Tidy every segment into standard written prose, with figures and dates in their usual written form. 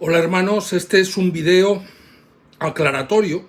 Hola hermanos, este es un video aclaratorio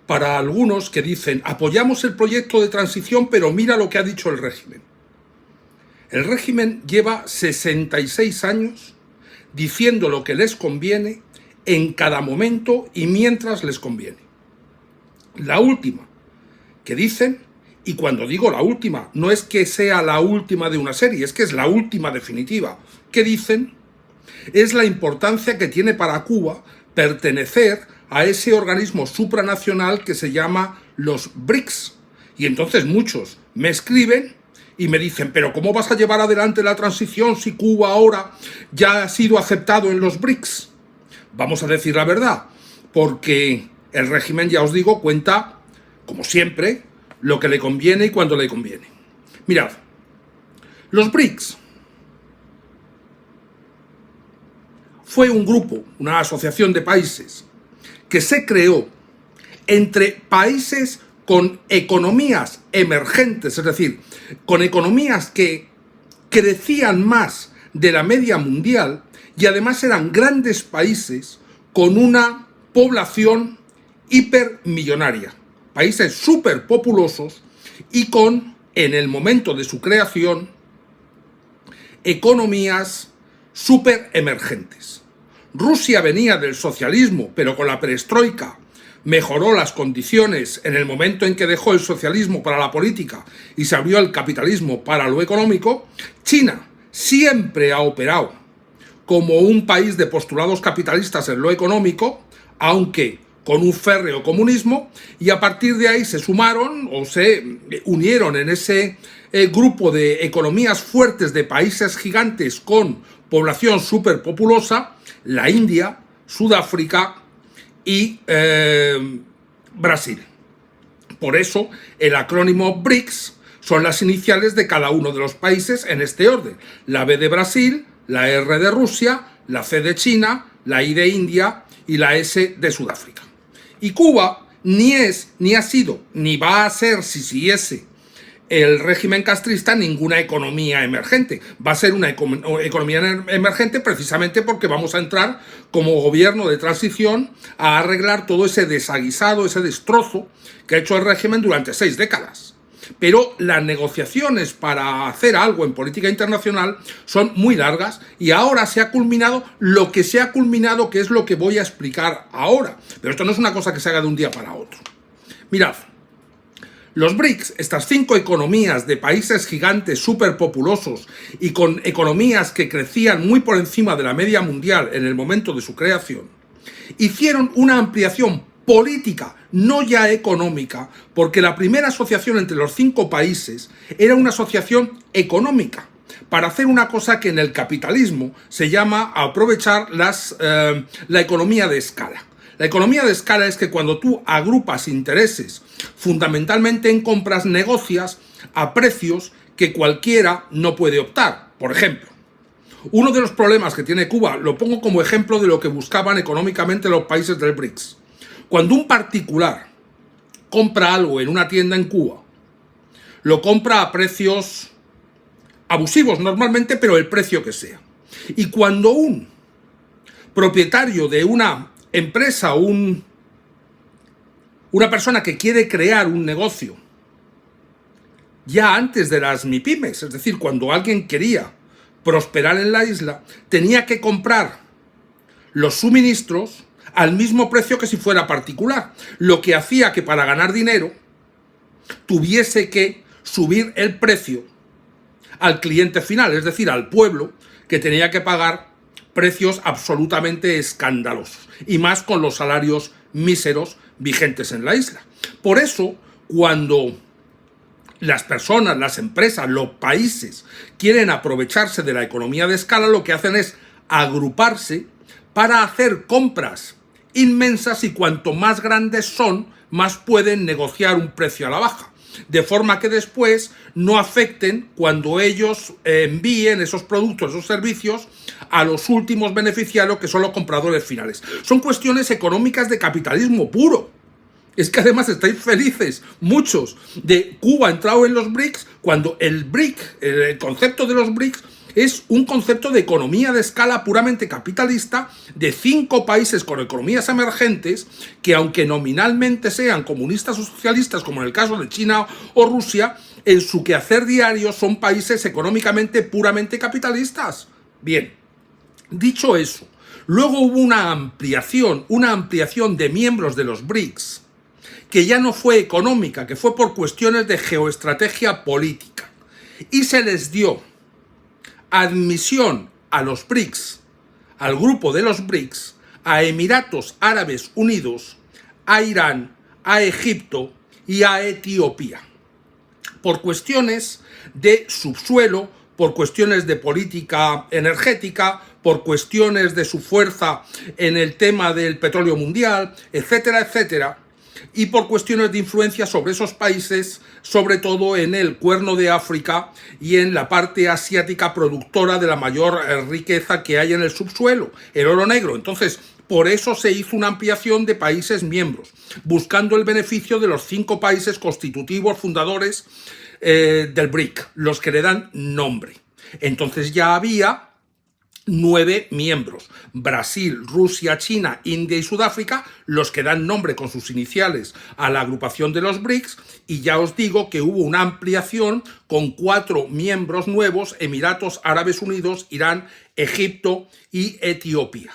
para algunos que dicen apoyamos el proyecto de transición, pero mira lo que ha dicho el régimen. El régimen lleva 66 años diciendo lo que les conviene en cada momento y mientras les conviene. La última que dicen, y cuando digo la última, no es que sea la última de una serie, es que es la última definitiva, que dicen es la importancia que tiene para Cuba pertenecer a ese organismo supranacional que se llama los BRICS. Y entonces muchos me escriben y me dicen, pero ¿cómo vas a llevar adelante la transición si Cuba ahora ya ha sido aceptado en los BRICS? Vamos a decir la verdad, porque el régimen, ya os digo, cuenta, como siempre, lo que le conviene y cuando le conviene. Mirad, los BRICS fue un grupo, una asociación de países que se creó entre países con economías emergentes, es decir, con economías que crecían más de la media mundial y además eran grandes países con una población hipermillonaria, países superpopulosos y con, en el momento de su creación, economías superemergentes. Rusia venía del socialismo, pero con la perestroika mejoró las condiciones en el momento en que dejó el socialismo para la política y se abrió el capitalismo para lo económico. China siempre ha operado como un país de postulados capitalistas en lo económico, aunque con un férreo comunismo, y a partir de ahí se sumaron o se unieron en ese grupo de economías fuertes de países gigantes con población superpopulosa, la India, Sudáfrica y Brasil. Por eso el acrónimo BRICS son las iniciales de cada uno de los países en este orden. La B de Brasil, la R de Rusia, la C de China, la I de India y la S de Sudáfrica. Y Cuba ni es, ni ha sido, ni va a ser, si siguiese el régimen castrista, ninguna economía emergente. Va a ser una economía emergente precisamente porque vamos a entrar como gobierno de transición a arreglar todo ese desaguisado, ese destrozo que ha hecho el régimen durante 6 décadas. Pero las negociaciones para hacer algo en política internacional son muy largas y ahora se ha culminado lo que se ha culminado, que es lo que voy a explicar ahora. Pero esto no es una cosa que se haga de un día para otro. Mirad, los BRICS, estas 5 economías de países gigantes superpopulosos y con economías que crecían muy por encima de la media mundial en el momento de su creación, hicieron una ampliación política, no ya económica, porque la primera asociación entre los 5 países era una asociación económica, para hacer una cosa que en el capitalismo se llama aprovechar la economía de escala. La economía de escala es que cuando tú agrupas intereses, fundamentalmente en compras, negocias a precios que cualquiera no puede optar. Por ejemplo, uno de los problemas que tiene Cuba, lo pongo como ejemplo de lo que buscaban económicamente los países del BRICS. Cuando un particular compra algo en una tienda en Cuba, lo compra a precios abusivos normalmente, pero el precio que sea. Y cuando un propietario de una empresa, una persona que quiere crear un negocio, ya antes de las MIPYMES, es decir, cuando alguien quería prosperar en la isla, tenía que comprar los suministros al mismo precio que si fuera particular, lo que hacía que para ganar dinero tuviese que subir el precio al cliente final, es decir, al pueblo, que tenía que pagar precios absolutamente escandalosos, y más con los salarios míseros vigentes en la isla. Por eso, cuando las personas, las empresas, los países quieren aprovecharse de la economía de escala, lo que hacen es agruparse para hacer compras inmensas, y cuanto más grandes son, más pueden negociar un precio a la baja, de forma que después no afecten cuando ellos envíen esos productos, esos servicios a los últimos beneficiarios, que son los compradores finales. Son cuestiones económicas de capitalismo puro. Es que además estáis felices, muchos, de Cuba entrado en los BRICS, cuando el concepto de los BRICS es un concepto de economía de escala puramente capitalista de 5 países con economías emergentes que, aunque nominalmente sean comunistas o socialistas, como en el caso de China o Rusia, en su quehacer diario son países económicamente puramente capitalistas. Bien, dicho eso, luego hubo una ampliación de miembros de los BRICS, que ya no fue económica, que fue por cuestiones de geoestrategia política. Y se les dio admisión a los BRICS, al grupo de los BRICS, a Emiratos Árabes Unidos, a Irán, a Egipto y a Etiopía, por cuestiones de subsuelo, por cuestiones de política energética, por cuestiones de su fuerza en el tema del petróleo mundial, etcétera, etcétera, y por cuestiones de influencia sobre esos países, sobre todo en el Cuerno de África y en la parte asiática productora de la mayor riqueza que hay en el subsuelo, el oro negro. Entonces, por eso se hizo una ampliación de países miembros, buscando el beneficio de los 5 países constitutivos fundadores del BRIC, los que le dan nombre. Entonces ya había 9 miembros: Brasil, Rusia, China, India y Sudáfrica, los que dan nombre con sus iniciales a la agrupación de los BRICS, y ya os digo que hubo una ampliación con 4 miembros nuevos: Emiratos Árabes Unidos, Irán, Egipto y Etiopía.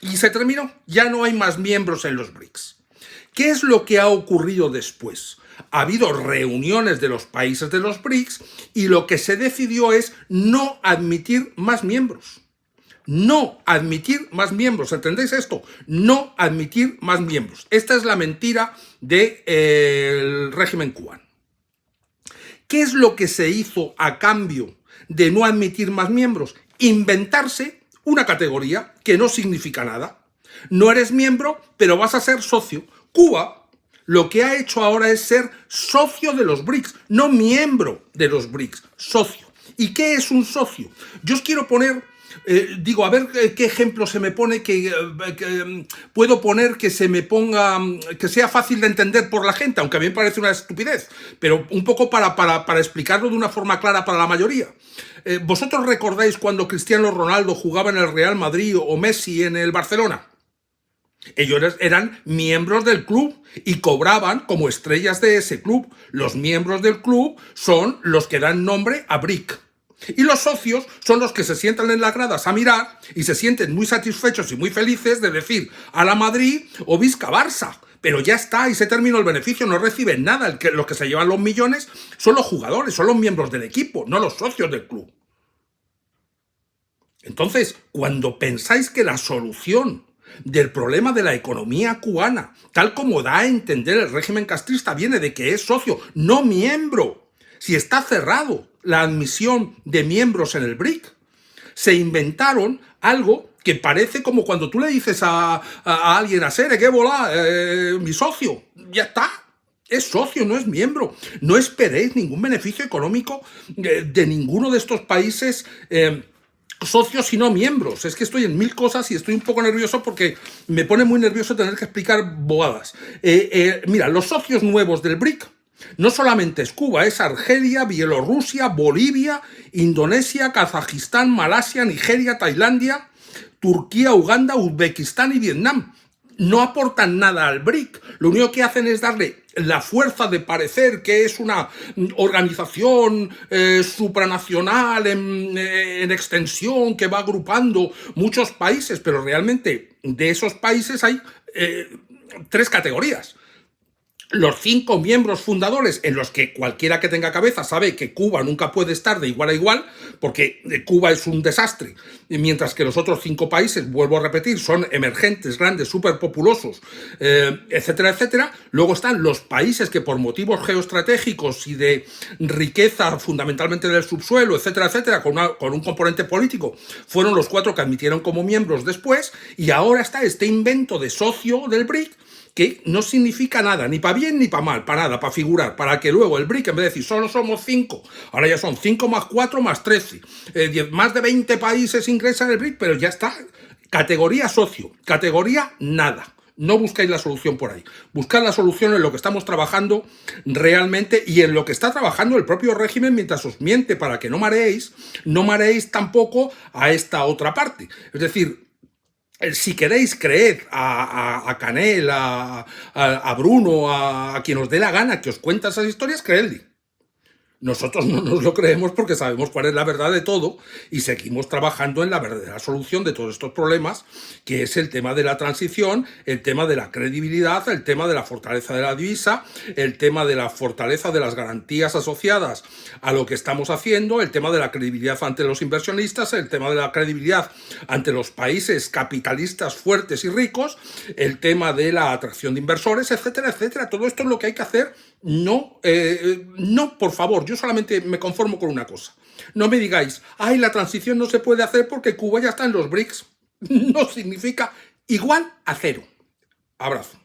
Y se terminó, ya no hay más miembros en los BRICS. ¿Qué es lo que ha ocurrido después? Ha habido reuniones de los países de los BRICS y lo que se decidió es no admitir más miembros. No admitir más miembros. ¿Entendéis esto? No admitir más miembros. Esta es la mentira del régimen cubano. ¿Qué es lo que se hizo a cambio de no admitir más miembros? Inventarse una categoría que no significa nada. No eres miembro, pero vas a ser socio. Cuba lo que ha hecho ahora es ser socio de los BRICS, no miembro de los BRICS, socio. ¿Y qué es un socio? Yo os quiero poner, a ver qué ejemplo se me pone, que puedo poner que se me ponga, que sea fácil de entender por la gente, aunque a mí me parece una estupidez, pero un poco para explicarlo de una forma clara para la mayoría. ¿Vosotros recordáis cuando Cristiano Ronaldo jugaba en el Real Madrid o Messi en el Barcelona? Ellos eran miembros del club y cobraban como estrellas de ese club. Los miembros del club son los que dan nombre a BRIC. Y los socios son los que se sientan en las gradas a mirar y se sienten muy satisfechos y muy felices de decir a la Madrid o Visca Barça. Pero ya está, y se terminó el beneficio, no reciben nada. Los que se llevan los millones son los jugadores, son los miembros del equipo, no los socios del club. Entonces, cuando pensáis que la solución del problema de la economía cubana, tal como da a entender el régimen castrista, viene de que es socio, no miembro, si está cerrado la admisión de miembros en el BRIC, se inventaron algo que parece como cuando tú le dices a alguien, a Sere, que volá, mi socio, ya está. Es socio, no es miembro. No esperéis ningún beneficio económico de ninguno de estos países socios sino miembros. Es que estoy en 1000 cosas y estoy un poco nervioso porque me pone muy nervioso tener que explicar bobadas. Mira, los socios nuevos del BRIC no solamente es Cuba, es Argelia, Bielorrusia, Bolivia, Indonesia, Kazajistán, Malasia, Nigeria, Tailandia, Turquía, Uganda, Uzbekistán y Vietnam. No aportan nada al BRIC, lo único que hacen es darle la fuerza de parecer que es una organización supranacional en extensión que va agrupando muchos países, pero realmente de esos países hay 3 categorías. Los 5 miembros fundadores, en los que cualquiera que tenga cabeza sabe que Cuba nunca puede estar de igual a igual, porque Cuba es un desastre, mientras que los otros 5 países, vuelvo a repetir, son emergentes, grandes, superpopulosos, etcétera, etcétera. Luego están los países que por motivos geoestratégicos y de riqueza fundamentalmente del subsuelo, etcétera, etcétera, con un componente político, fueron los 4 que admitieron como miembros después, y ahora está este invento de socio del BRIC, que no significa nada, ni para bien ni para mal, para nada, para figurar, para que luego el BRIC, en vez de decir solo somos 5, ahora ya son 5 más 4 más 13, más de 20 países ingresan en el BRIC, pero ya está, categoría socio, categoría nada, No buscáis la solución por ahí. Buscad la solución en lo que estamos trabajando realmente y en lo que está trabajando el propio régimen mientras os miente, para que no mareéis tampoco a esta otra parte. Es decir, si queréis, creed a Canel, a Bruno, a quien os dé la gana que os cuenta esas historias, creedle. Nosotros no nos lo creemos porque sabemos cuál es la verdad de todo y seguimos trabajando en la verdadera solución de todos estos problemas, que es el tema de la transición, el tema de la credibilidad, el tema de la fortaleza de la divisa, el tema de la fortaleza de las garantías asociadas a lo que estamos haciendo, el tema de la credibilidad ante los inversionistas, el tema de la credibilidad ante los países capitalistas fuertes y ricos, el tema de la atracción de inversores, etcétera, etcétera. Todo esto es lo que hay que hacer. No, por favor, yo solamente me conformo con una cosa. No me digáis, ay, la transición no se puede hacer porque Cuba ya está en los BRICS. No significa igual a cero. Abrazo.